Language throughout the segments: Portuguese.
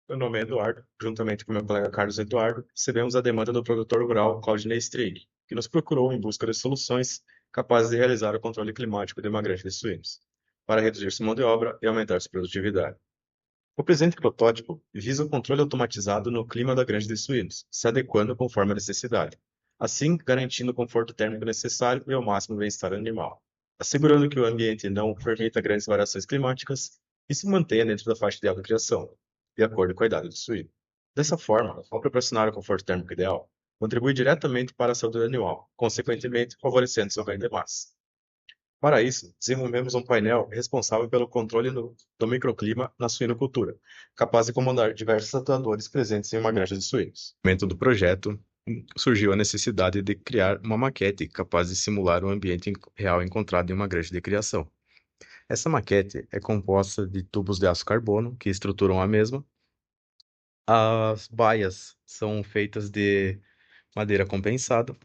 Meu nome é Eduardo. Juntamente com meu colega Carlos Eduardo, recebemos a demanda do produtor rural Claudinei Strig, que nos procurou em busca de soluções capazes de realizar o controle climático de uma granja de suínos, para reduzir sua mão de obra e aumentar sua produtividade. O presente protótipo visa o controle automatizado no clima da granja de suínos, se adequando conforme a necessidade, assim garantindo o conforto térmico necessário e ao máximo bem-estar animal, assegurando que o ambiente não permita grandes variações climáticas e se mantenha dentro da faixa ideal de criação, de acordo com a idade do suíno. Dessa forma, ao proporcionar o conforto térmico ideal, contribui diretamente para a saúde do animal, consequentemente favorecendo seu ganho de massa. Para isso, desenvolvemos um painel responsável pelo controle do microclima na suinocultura, capaz de comandar diversos atuadores presentes em uma granja de suínos. No momento do projeto, surgiu a necessidade de criar uma maquete capaz de simular o ambiente real encontrado em uma granja de criação. Essa maquete é composta de tubos de aço carbono que estruturam a mesma. As baias são feitas de madeira compensada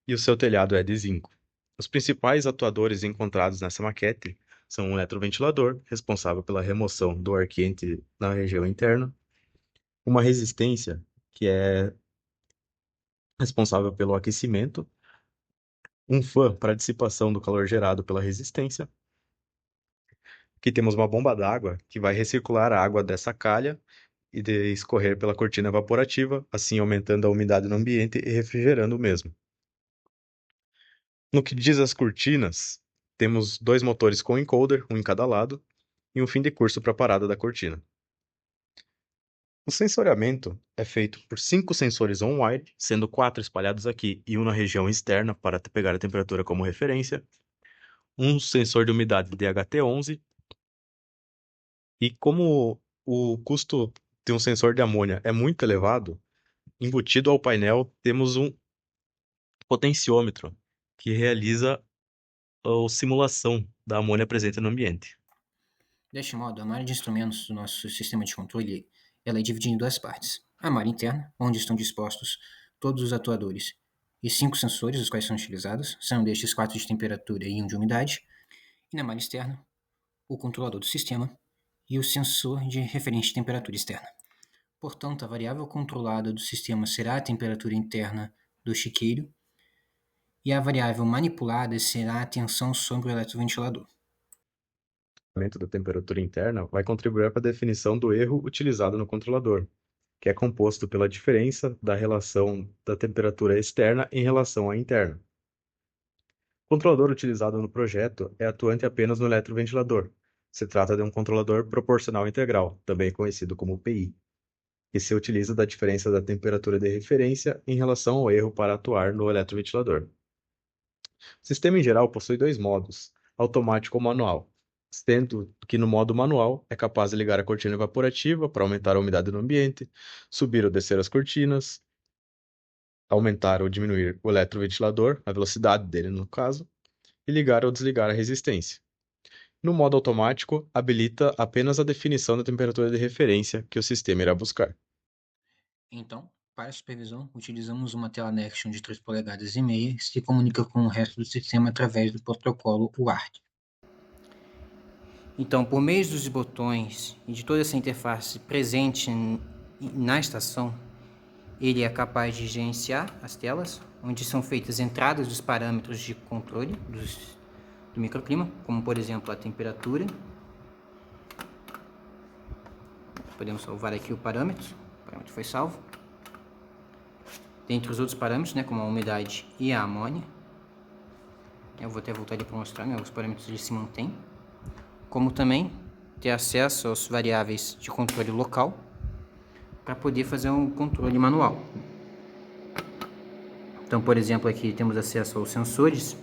e o seu telhado é de zinco. Os principais atuadores encontrados nessa maquete são um eletroventilador, responsável pela remoção do ar quente na região interna, uma resistência, que é responsável pelo aquecimento, um fã para dissipação do calor gerado pela resistência, que temos uma bomba d'água que vai recircular a água dessa calha e de escorrer pela cortina evaporativa, assim aumentando a umidade no ambiente e refrigerando o mesmo. No que diz às cortinas, temos dois motores com encoder, um em cada lado, e um fim de curso para a parada da cortina. O sensoriamento é feito por 5 sensores on-wire, sendo 4 espalhados aqui e um na região externa para pegar a temperatura como referência, um sensor de umidade DHT11, e como o custo de um sensor de amônia é muito elevado, embutido ao painel temos um potenciômetro que realiza a simulação da amônia presente no ambiente. Deste modo, a malha de instrumentos do nosso sistema de controle ela é dividida em duas partes. A malha interna, onde estão dispostos todos os atuadores, e 5 sensores, os quais são utilizados, são destes 4 de temperatura e um de umidade. E na malha externa, o controlador do sistema e o sensor de referente de temperatura externa. Portanto, a variável controlada do sistema será a temperatura interna do chiqueiro e a variável manipulada será a tensão sobre o eletroventilador. O aumento da temperatura interna vai contribuir para a definição do erro utilizado no controlador, que é composto pela diferença da relação da temperatura externa em relação à interna. O controlador utilizado no projeto é atuante apenas no eletroventilador. Se trata de um controlador proporcional integral, também conhecido como PI, que se utiliza da diferença da temperatura de referência em relação ao erro para atuar no eletroventilador. O sistema em geral possui dois modos, automático ou manual, sendo que no modo manual é capaz de ligar a cortina evaporativa para aumentar a umidade no ambiente, subir ou descer as cortinas, aumentar ou diminuir o eletroventilador, a velocidade dele no caso, e ligar ou desligar a resistência. No modo automático, habilita apenas a definição da temperatura de referência que o sistema irá buscar. Então, para a supervisão, utilizamos uma tela Nexion de 3 polegadas e meia que se comunica com o resto do sistema através do protocolo UART. Então, por meio dos botões e de toda essa interface presente na estação, ele é capaz de gerenciar as telas, onde são feitas entradas dos parâmetros de controle do microclima, como por exemplo a temperatura. Podemos salvar aqui o parâmetro foi salvo. Dentre os outros parâmetros, como a umidade e a amônia. Eu vou até voltar ali para mostrar, os parâmetros eles se mantêm. Como também ter acesso aos variáveis de controle local para poder fazer um controle manual. Então, por exemplo, aqui temos acesso aos sensores.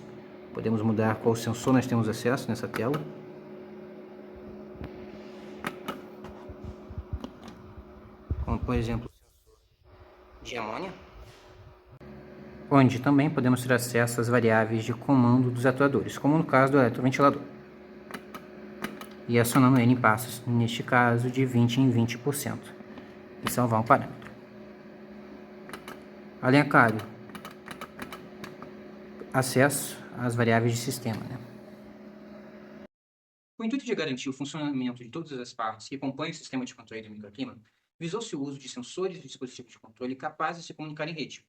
Podemos mudar qual sensor nós temos acesso nessa tela. Como, por exemplo, de amônia. Onde também podemos ter acesso às variáveis de comando dos atuadores, como no caso do eletroventilador. E acionando ele em passos, neste caso de 20 em 20%. E salvar um parâmetro. Alencar acesso às variáveis de sistema. Com o intuito de garantir o funcionamento de todas as partes que compõem o sistema de controle do microclima, visou-se o uso de sensores e dispositivos de controle capazes de se comunicar em rede.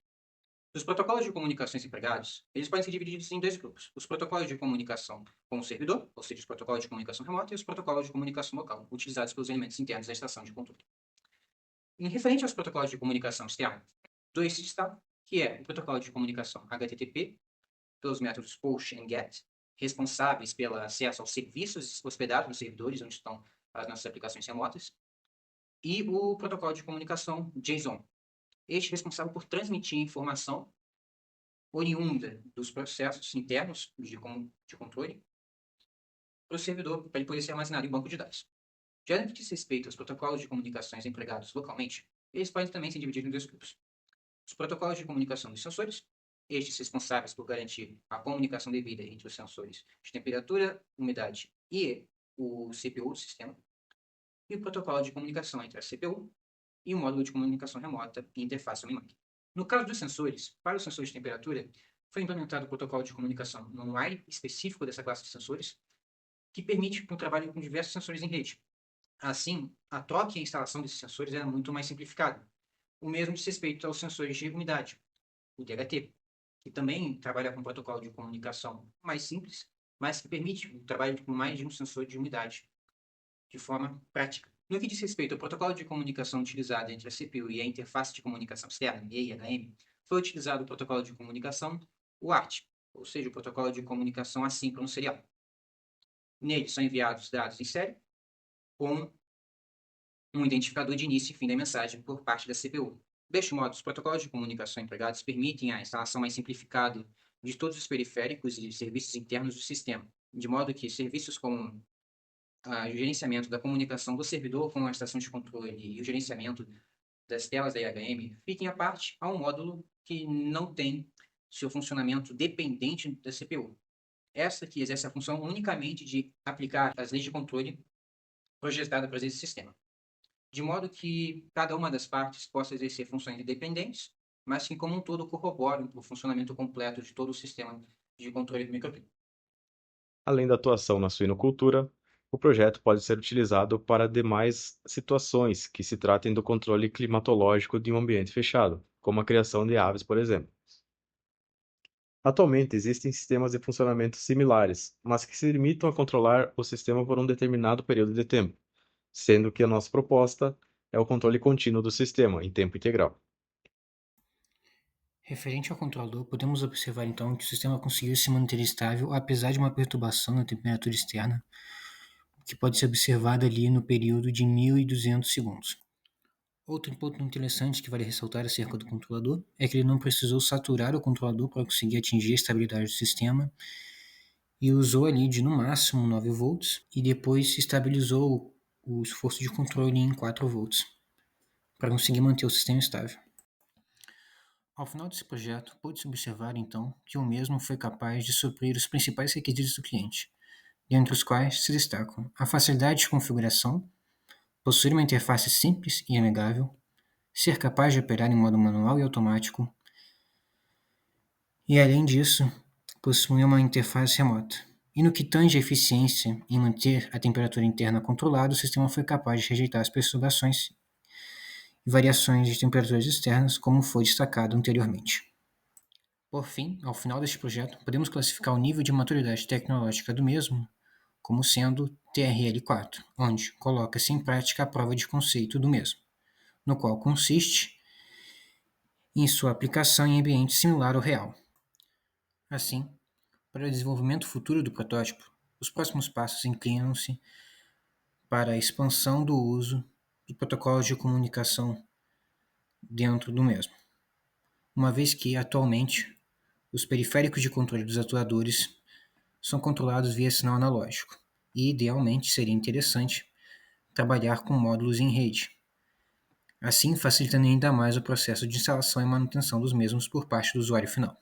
Os protocolos de comunicações empregados, eles podem ser divididos em dois grupos. Os protocolos de comunicação com o servidor, ou seja, os protocolos de comunicação remota, e os protocolos de comunicação local, utilizados pelos elementos internos da estação de controle. Em referente aos protocolos de comunicação externa, dois se destacam, que é o protocolo de comunicação HTTP, pelos métodos POST e GET, responsáveis pelo acesso aos serviços hospedados nos servidores onde estão as nossas aplicações remotas, e o protocolo de comunicação JSON, este responsável por transmitir informação oriunda dos processos internos de controle para o servidor, para ele poder ser armazenado em banco de dados. Já no que diz respeito aos protocolos de comunicações empregados localmente, eles podem também ser divididos em dois grupos. Os protocolos de comunicação dos sensores, estes responsáveis por garantir a comunicação devida entre os sensores de temperatura, umidade e o CPU do sistema, e o protocolo de comunicação entre a CPU e o módulo de comunicação remota e interface homem-máquina. No caso dos sensores, para os sensores de temperatura, foi implementado o protocolo de comunicação non-wire específico dessa classe de sensores, que permite um trabalho com diversos sensores em rede. Assim, a troca e a instalação desses sensores era muito mais simplificada. O mesmo diz respeito aos sensores de umidade, o DHT, que também trabalha com um protocolo de comunicação mais simples, mas que permite o trabalho com mais de um sensor de umidade de forma prática. No que diz respeito ao protocolo de comunicação utilizado entre a CPU e a interface de comunicação externa, EIHM, foi utilizado o protocolo de comunicação UART, ou seja, o protocolo de comunicação assíncrono serial. Nele são enviados dados em série com um identificador de início e fim da mensagem por parte da CPU. Deste modo, os protocolos de comunicação empregados permitem a instalação mais simplificada de todos os periféricos e serviços internos do sistema, de modo que serviços como o gerenciamento da comunicação do servidor com a estação de controle e o gerenciamento das telas da IHM fiquem à parte a um módulo que não tem seu funcionamento dependente da CPU. Essa que exerce a função unicamente de aplicar as leis de controle projetadas para esse sistema. De modo que cada uma das partes possa exercer funções independentes, mas que, como um todo, corroboram o funcionamento completo de todo o sistema de controle do microclima. Além da atuação na suinocultura, o projeto pode ser utilizado para demais situações que se tratem do controle climatológico de um ambiente fechado, como a criação de aves, por exemplo. Atualmente existem sistemas de funcionamento similares, mas que se limitam a controlar o sistema por um determinado período de tempo, sendo que a nossa proposta é o controle contínuo do sistema, em tempo integral. Referente ao controlador, podemos observar então que o sistema conseguiu se manter estável apesar de uma perturbação na temperatura externa, que pode ser observada ali no período de 1200 segundos. Outro ponto interessante que vale ressaltar acerca do controlador é que ele não precisou saturar o controlador para conseguir atingir a estabilidade do sistema e usou ali de no máximo 9 volts e depois estabilizou o esforço de controle em 4 volts para conseguir manter o sistema estável. Ao final desse projeto, pôde-se observar então que o mesmo foi capaz de suprir os principais requisitos do cliente, dentre os quais se destacam a facilidade de configuração, possuir uma interface simples e amigável, ser capaz de operar em modo manual e automático, e além disso, possuir uma interface remota. E no que tange a eficiência em manter a temperatura interna controlada, o sistema foi capaz de rejeitar as perturbações e variações de temperaturas externas, como foi destacado anteriormente. Por fim, ao final deste projeto, podemos classificar o nível de maturidade tecnológica do mesmo como sendo TRL4, onde coloca-se em prática a prova de conceito do mesmo, no qual consiste em sua aplicação em ambiente similar ao real. Assim, para o desenvolvimento futuro do protótipo, os próximos passos inclinam-se para a expansão do uso de protocolos de comunicação dentro do mesmo, uma vez que, atualmente, os periféricos de controle dos atuadores são controlados via sinal analógico, e idealmente seria interessante trabalhar com módulos em rede, assim facilitando ainda mais o processo de instalação e manutenção dos mesmos por parte do usuário final.